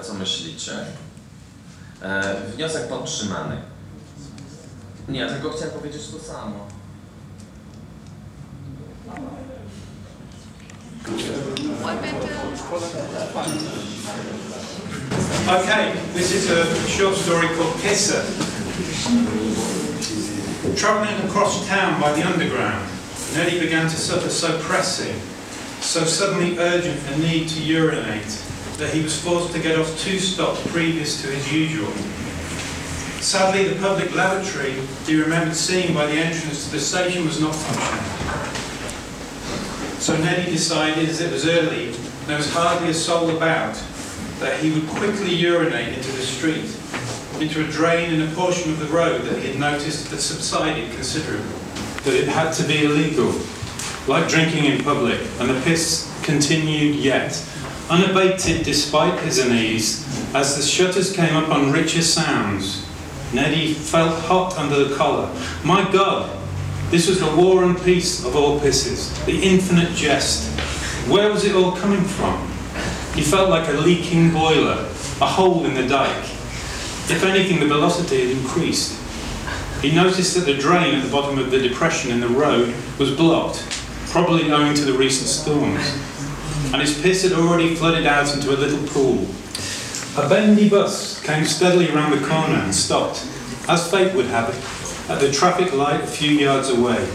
Co myślicie? Wniosek podtrzymany. Nie, ja tylko chciałem powiedzieć to samo. Okay, this is a short story called Tete. Travelling across town by the underground, Nelly began to suffer so pressing, so suddenly urgent a need to urinate, that he was forced to get off 2 stops previous to his usual. Sadly, the public lavatory he remembered seeing by the entrance to the station was not functioning. So Nelly decided, as it was early, and there was hardly a soul about, that he would quickly urinate into the street, into a drain in a portion of the road that he had noticed had subsided considerably. That it had to be illegal, like drinking in public, and the piss continued yet, unabated despite his unease, as the shutters came up on richer sounds. Neddy felt hot under the collar. My God, this was the war and peace of all pisses, the infinite jest. Where was it all coming from? He felt like a leaking boiler, a hole in the dike. If anything, the velocity had increased. He noticed that the drain at the bottom of the depression in the road was blocked, probably owing to the recent storms, and his piss had already flooded out into a little pool. A bendy bus came steadily round the corner and stopped, as fate would have it, at the traffic light a few yards away.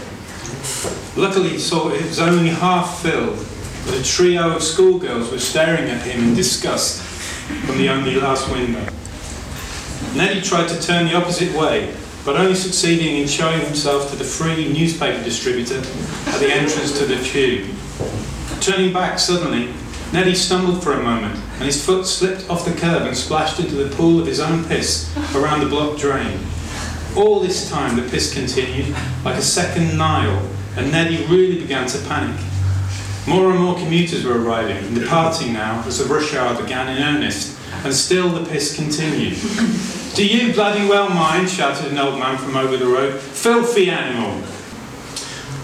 Luckily he saw it was only half filled, but a trio of schoolgirls were staring at him in disgust from the only glass window. Neddy tried to turn the opposite way, but only succeeding in showing himself to the free newspaper distributor at the entrance to the tube. Turning back suddenly, Neddy stumbled for a moment, and his foot slipped off the curb and splashed into the pool of his own piss around the blocked drain. All this time the piss continued, like a second Nile, and Neddy really began to panic. More and more commuters were arriving and departing now as the rush hour began in earnest, and still the piss continued. "Do you bloody well mind?" shouted an old man from over the road. "Filthy animal!"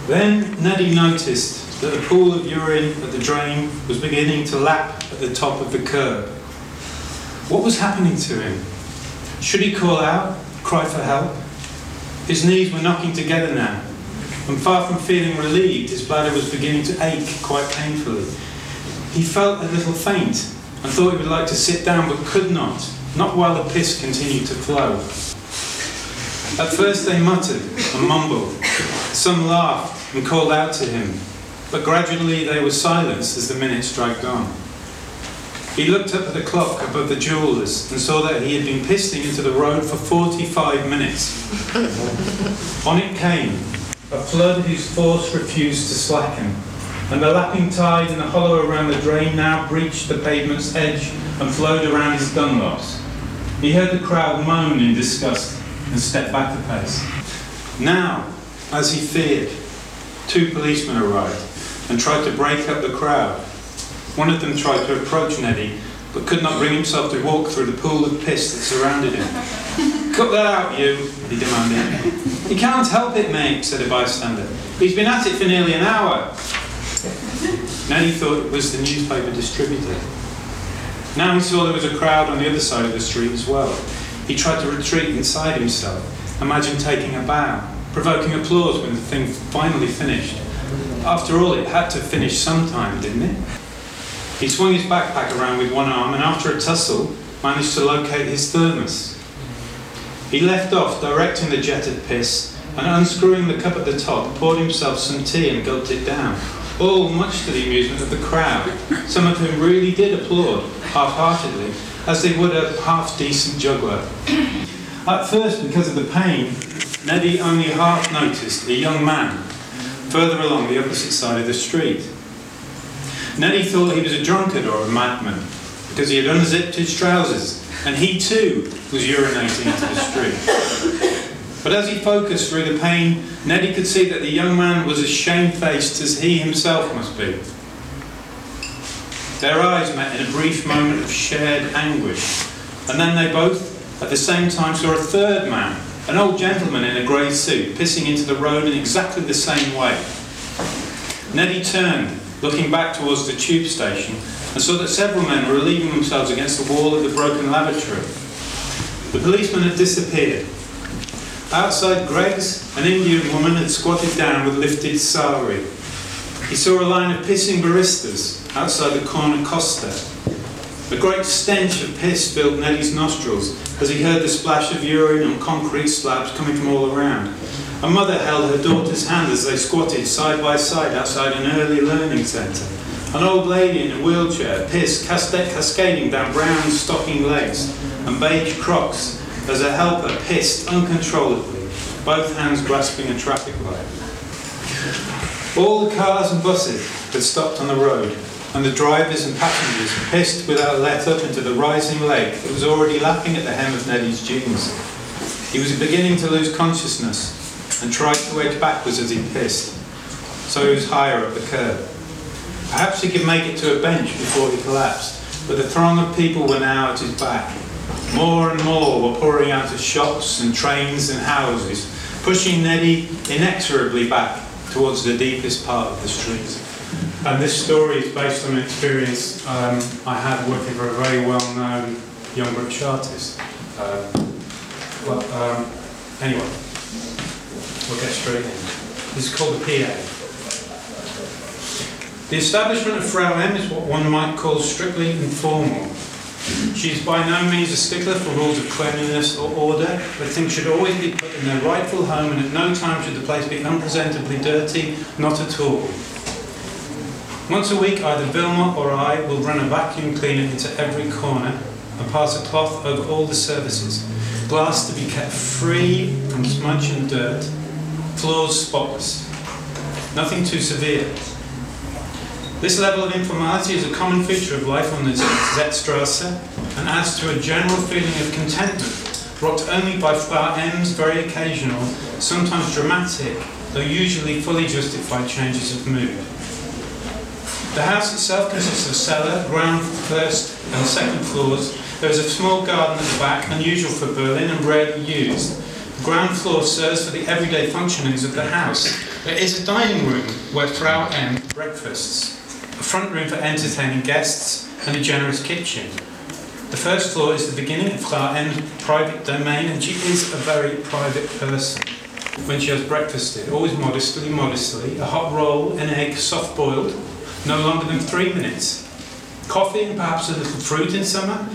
Then Neddy noticed that the pool of urine at the drain was beginning to lap at the top of the curb. What was happening to him? Should he call out, cry for help? His knees were knocking together now, and far from feeling relieved, his bladder was beginning to ache quite painfully. He felt a little faint and thought he would like to sit down, but could not while the piss continued to flow. At first they muttered and mumbled. Some laughed and called out to him, but gradually they were silenced as the minutes dragged on. He looked up at the clock above the jewellers and saw that he had been pissing into the road for 45 minutes. On it came, a flood whose force refused to slacken, and the lapping tide in the hollow around the drain now breached the pavement's edge and flowed around his Dunlops. He heard the crowd moan in disgust and stepped back a pace. Now, as he feared, 2 policemen arrived and tried to break up the crowd. One of them tried to approach Neddy, but could not bring himself to walk through the pool of piss that surrounded him. "Cut that out, you," he demanded. "He can't help it, mate," said a bystander. "He's been at it for nearly an hour." Neddy thought it was the newspaper distributor. Now he saw there was a crowd on the other side of the street as well. He tried to retreat inside himself, imagine taking a bow, provoking applause when the thing finally finished. After all, it had to finish sometime, didn't it? He swung his backpack around with one arm and after a tussle managed to locate his thermos. He left off directing the jetted piss and unscrewing the cup at the top, poured himself some tea and gulped it down, all much to the amusement of the crowd, some of whom really did applaud, half-heartedly, as they would a half-decent juggler. At first, because of the pain, Neddy only half noticed a young man further along the opposite side of the street. Neddy thought he was a drunkard or a madman, because he had unzipped his trousers, and he too was urinating into the street. But as he focused through the pain, Neddy could see that the young man was as shamefaced as he himself must be. Their eyes met in a brief moment of shared anguish, and then they both, at the same time, saw a third man, an old gentleman in a grey suit, pissing into the road in exactly the same way. Neddy turned, looking back towards the tube station, and saw that several men were relieving themselves against the wall of the broken lavatory. The policeman had disappeared. Outside Greg's, an Indian woman had squatted down with lifted sari. He saw a line of pissing baristas outside the corner Costa. A great stench of piss filled Neddy's nostrils as he heard the splash of urine on concrete slabs coming from all around. A mother held her daughter's hand as they squatted side by side outside an early learning centre. An old lady in a wheelchair, piss cascading down brown stocking legs and beige crocs as a helper pissed uncontrollably, both hands grasping a traffic light. All the cars and buses had stopped on the road, and the drivers and passengers pissed without let up into the rising lake that was already lapping at the hem of Neddy's jeans. He was beginning to lose consciousness and tried to edge backwards as he pissed, so he was higher up the curb. Perhaps he could make it to a bench before he collapsed, but the throng of people were now at his back. More and more were pouring out of shops and trains and houses, pushing Neddy inexorably back towards the deepest part of the street. And this story is based on an experience I had working for a very well-known young British artist. Anyway, we'll get straight in. This is called the PA. The establishment of Frau M is what one might call strictly informal. She is by no means a stickler for rules of cleanliness or order, but things should always be put in their rightful home, and at no time should the place be unpresentably dirty, not at all. Once a week, either Vilma or I will run a vacuum cleaner into every corner and pass a cloth over all the surfaces. Glass to be kept free from smudge and dirt, floors spotless. Nothing too severe. This level of informality is a common feature of life on the Zetstrasse and adds to a general feeling of contentment, brought only by Frau M's very occasional, sometimes dramatic, though usually fully justified changes of mood. The house itself consists of cellar, ground, first and second floors. There is a small garden at the back, unusual for Berlin and rarely used. The ground floor serves for the everyday functionings of the house. There is a dining room where Frau M breakfasts, a front room for entertaining guests, and a generous kitchen. The first floor is the beginning of Frau M's private domain, and she is a very private person. When she has breakfasted, always modestly, a hot roll, an egg, soft-boiled, no longer than 3 minutes. Coffee and perhaps a little fruit in summer.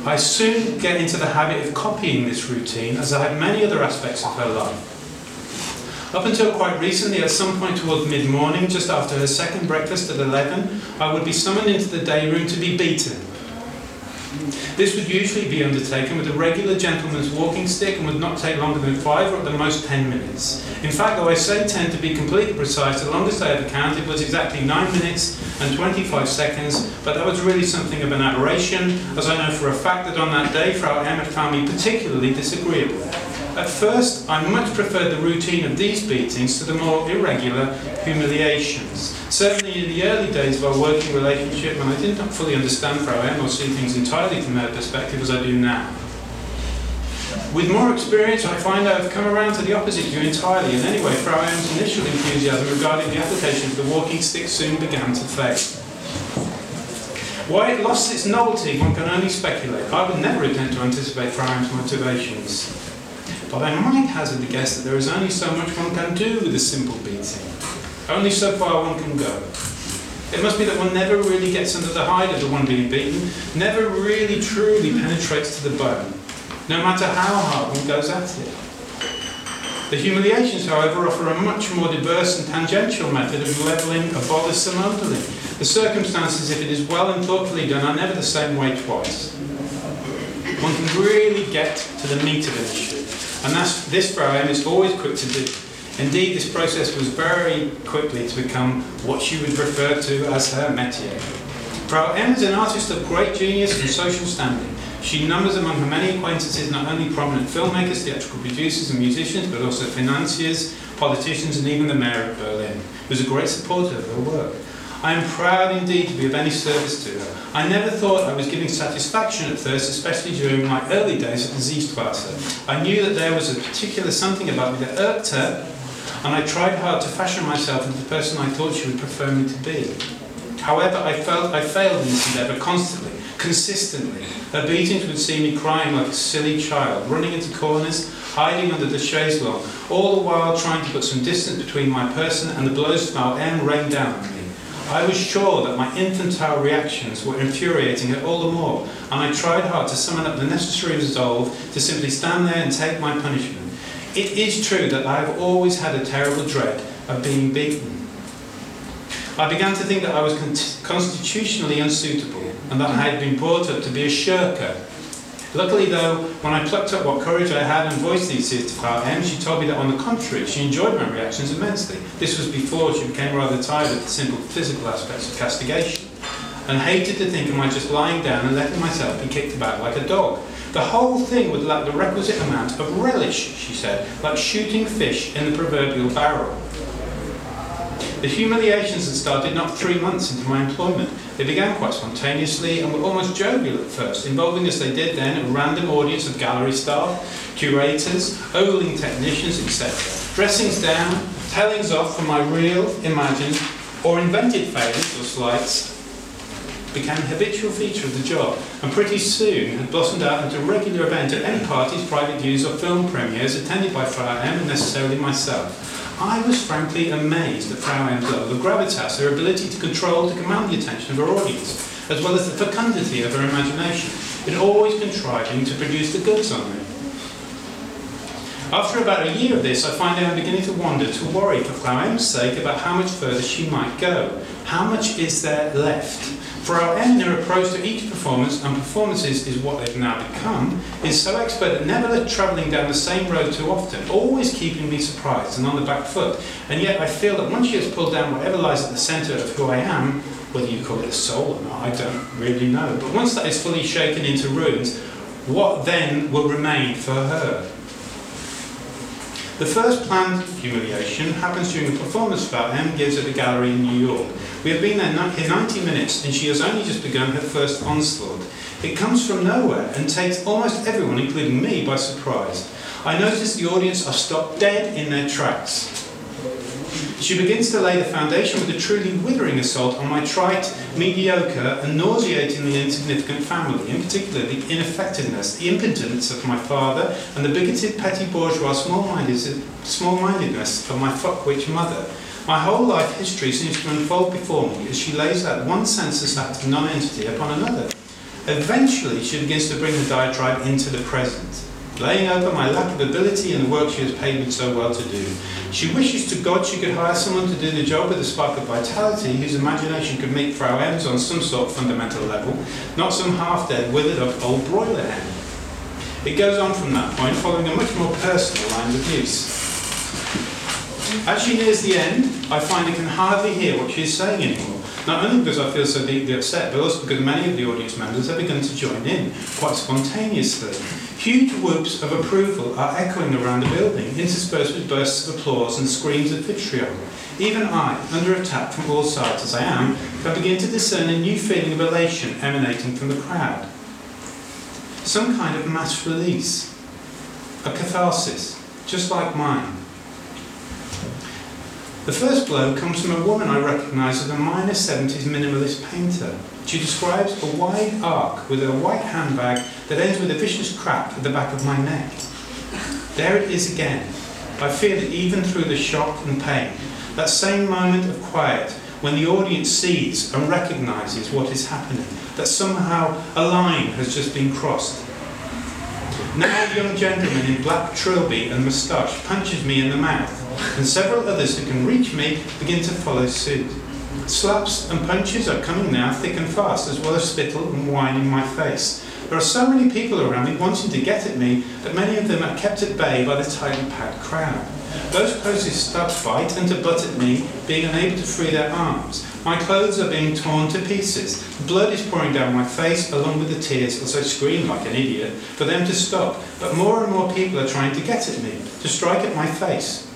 I soon get into the habit of copying this routine, as I had many other aspects of her life. Up until quite recently, at some point towards mid-morning, just after her second breakfast at 11, I would be summoned into the day room to be beaten. This would usually be undertaken with a regular gentleman's walking stick and would not take longer than 5 or at the most 10 minutes. In fact, though I say 10 to be completely precise, the longest I ever counted was exactly 9 minutes and 25 seconds, but that was really something of an aberration, as I know for a fact that on that day Frau M had found me particularly disagreeable. At first, I much preferred the routine of these beatings to the more irregular humiliations. Certainly in the early days of our working relationship, when I did not fully understand Frau M or see things entirely from her perspective as I do now. With more experience, I find I have come around to the opposite view entirely, and anyway, Frau M's initial enthusiasm regarding the application of the walking stick soon began to fade. Why it lost its novelty, one can only speculate. I would never attempt to anticipate Frau M's motivations. But I might hazard the guess that there is only so much one can do with a simple beating. Only so far one can go. It must be that one never really gets under the hide of the one being beaten, never really truly penetrates to the bone, no matter how hard one goes at it. The humiliations, however, offer a much more diverse and tangential method of levelling a bothersome underling. The circumstances, if it is well and thoughtfully done, are never the same way twice. One can really get to the meat of an issue, and this Frau M is always quick to do. Indeed, this process was very quickly to become what she would refer to as her métier. Frau M is an artist of great genius and social standing. She numbers among her many acquaintances not only prominent filmmakers, theatrical producers and musicians, but also financiers, politicians and even the mayor of Berlin, who's a great supporter of her work. I am proud indeed to be of any service to her. I never thought I was giving satisfaction at first, especially during my early days at the Ziehstrasse. I knew that there was a particular something about me that irked her, and I tried hard to fashion myself into the person I thought she would prefer me to be. However, I failed in this endeavour constantly, consistently. Her beatings would see me crying like a silly child, running into corners, hiding under the chaise longue, all the while trying to put some distance between my person and the blows Frau M rained down on me. I was sure that my infantile reactions were infuriating her all the more, and I tried hard to summon up the necessary resolve to simply stand there and take my punishment. It is true that I have always had a terrible dread of being beaten. I began to think that I was constitutionally unsuitable, and that I had been brought up to be a shirker. Luckily though, when I plucked up what courage I had and voiced these fears to Frau M, she told me that on the contrary, she enjoyed my reactions immensely. This was before she became rather tired of the simple physical aspects of castigation, and hated to think of my just lying down and letting myself be kicked about like a dog. The whole thing would lack the requisite amount of relish, she said, like shooting fish in the proverbial barrel. The humiliations had started not 3 months into my employment. They began quite spontaneously and were almost jovial at first, involving as they did then a random audience of gallery staff, curators, ogling technicians, etc. Dressings down, tellings off from my real, imagined, or invented failures or slights became a habitual feature of the job, and pretty soon had blossomed out into a regular event at any parties, private views or film premieres attended by Frau M and necessarily myself. I was frankly amazed at Frau M's level of gravitas, her ability to command the attention of her audience, as well as the fecundity of her imagination, in always contriving to produce the goods on me. After about a year of this, I find I'm beginning to wonder, to worry for Frau M's sake about how much further she might go. How much is there left? Frau M, in her approach to each performance, and performances is what they've now become, is so expert at never travelling down the same road too often, always keeping me surprised and on the back foot. And yet I feel that once she has pulled down whatever lies at the centre of who I am, whether you call it a soul or not, I don't really know, but once that is fully shaken into ruins, what then will remain for her? The first planned humiliation happens during a performance Frau M gives at the gallery in New York. We have been there 90 minutes and she has only just begun her first onslaught. It comes from nowhere and takes almost everyone, including me, by surprise. I notice the audience are stopped dead in their tracks. She begins to lay the foundation with a truly withering assault on my trite, mediocre and nauseatingly insignificant family, in particular the ineffectiveness, the impotence of my father and the bigoted petty bourgeois small-mindedness of my fuckwitch mother. My whole life history seems to unfold before me as she lays out one senseless act of non-entity upon another. Eventually she begins to bring the diatribe into the present, laying open my lack of ability in the work she has paid me so well to do. She wishes to God she could hire someone to do the job with a spark of vitality whose imagination could meet Frau M's on some sort of fundamental level, not some half-dead, withered-up old broiler hen. It goes on from that point, following a much more personal line of abuse. As she nears the end, I find I can hardly hear what she is saying anymore, not only because I feel so deeply upset, but also because many of the audience members have begun to join in, quite spontaneously. Huge whoops of approval are echoing around the building, interspersed with bursts of applause and screams of vitriol. Even I, under attack from all sides as I am, can begin to discern a new feeling of elation emanating from the crowd. Some kind of mass release, a catharsis, just like mine. The first blow comes from a woman I recognise as a minor 70s minimalist painter. She describes a wide arc with a white handbag that ends with a vicious crack at the back of my neck. There it is again. I feel it even through the shock and pain. That same moment of quiet when the audience sees and recognises what is happening, that somehow a line has just been crossed. Now a young gentleman in black trilby and moustache punches me in the mouth, and several others who can reach me begin to follow suit. Slaps and punches are coming now thick and fast, as well as spittle and wine in my face. There are so many people around me wanting to get at me that many of them are kept at bay by the tightly packed crowd. Those closest stub bite and to butt at me, being unable to free their arms. My clothes are being torn to pieces. Blood is pouring down my face along with the tears as I scream like an idiot for them to stop. But more and more people are trying to get at me, to strike at my face.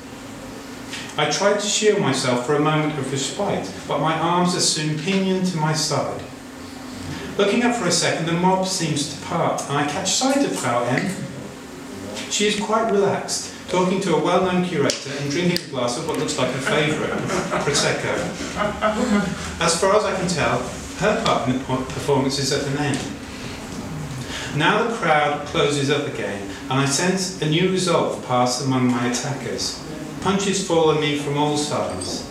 I tried to shield myself for a moment of respite, but my arms are soon pinioned to my side. Looking up for a second, the mob seems to part, and I catch sight of Frau M. She is quite relaxed, talking to a well-known curator and drinking a glass of what looks like her favourite, Prosecco. As far as I can tell, her part in the performance is at an end. Now the crowd closes up again, and I sense a new resolve pass among my attackers. Punches fall on me from all sides.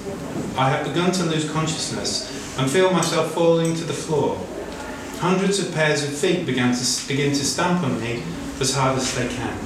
I have begun to lose consciousness and feel myself falling to the floor. Hundreds of pairs of feet begin to stamp on me as hard as they can.